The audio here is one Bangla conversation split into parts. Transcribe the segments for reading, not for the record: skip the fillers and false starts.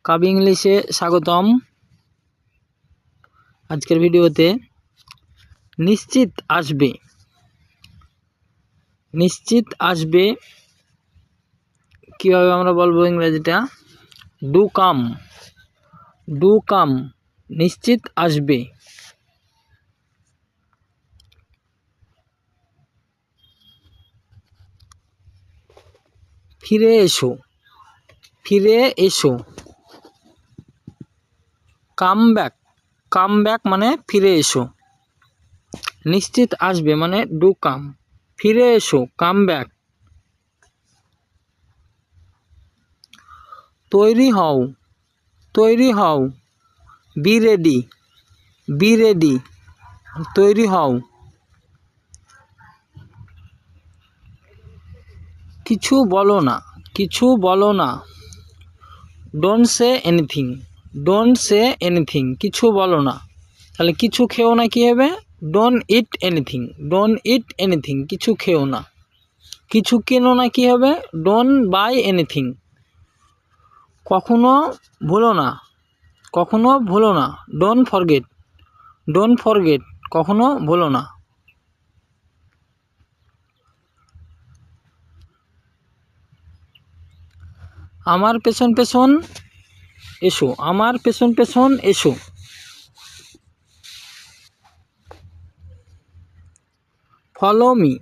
কাবি ইংলিশে স্বাগতম। আজকের ভিডিওতে নিশ্চিত আসবে, নিশ্চিত আসবে কীভাবে আমরা বলবো ইংরেজিটা, ডু কাম, ডু কাম, নিশ্চিত আসবে। ফিরে এসো, ফিরে এসো। কাম ব্যাক, কাম ব্যাক মানে ফিরে এসো। নিশ্চিত আসবে মানে ডু কাম, ফিরে এসো কাম ব্যাক। তৈরি হও, তৈরি হও, বি রেডি, বি রেডি, তৈরি হও। কিছু বলো না, কিছু বলো না, don't say anything, don't say anything, কিছু বলো না। তাহলে কিছু খেও না কী হবে, don't it anything, don't it anything, কিছু খেও না। কিছু কেনো না কী হবে, ডোন্ট বাই এনিথিং। কখনো ভুলো না, কখনো ভুলো না, ডোন্ট ফরগেট, ডোন্ট ফরগেট, কখনো ভুলো না। আমার পেছন পেছন এসো, আমার পেছন পেছন এসো। ফলো মি,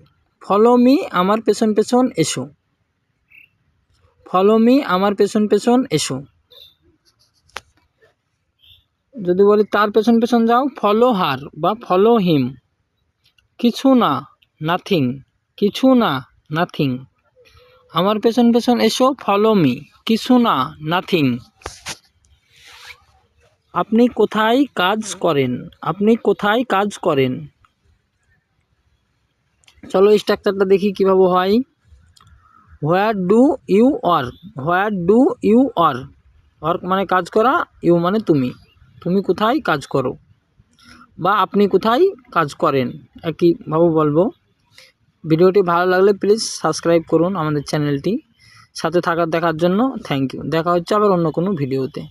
ফলো মি, আমার পেছন পেছন এসো। ফলো মি, আমার পেছন পেছন এসো। যদি বলি তার পেছন পেছন যাও, ফলো হার বা ফলো হিম। কিছু না, নাথিং, কিছু না, নাথিং। আমার পেছন পেছন এসো, ফলো মি, কিছু না, নাথিং। আপনি কোথায় কাজ করেন, আপনি কোথায় কাজ করেন। চলো স্ট্রাকচারটা দেখি কীভাবে হয়। Where do you work, where do you work, work মানে কাজ করা, ইউ মানে তুমি, তুমি কোথায় কাজ করো বা আপনি কোথায় কাজ করেন, একইভাবে বলবো। ভিডিওটি ভালো লাগলে প্লিজ সাবস্ক্রাইব করুন আমাদের চ্যানেলটি। সাথে দেখার জন্য থ্যাংক ইউ। দেখা হচ্ছে আবার অন্য কোনো ভিডিওতে।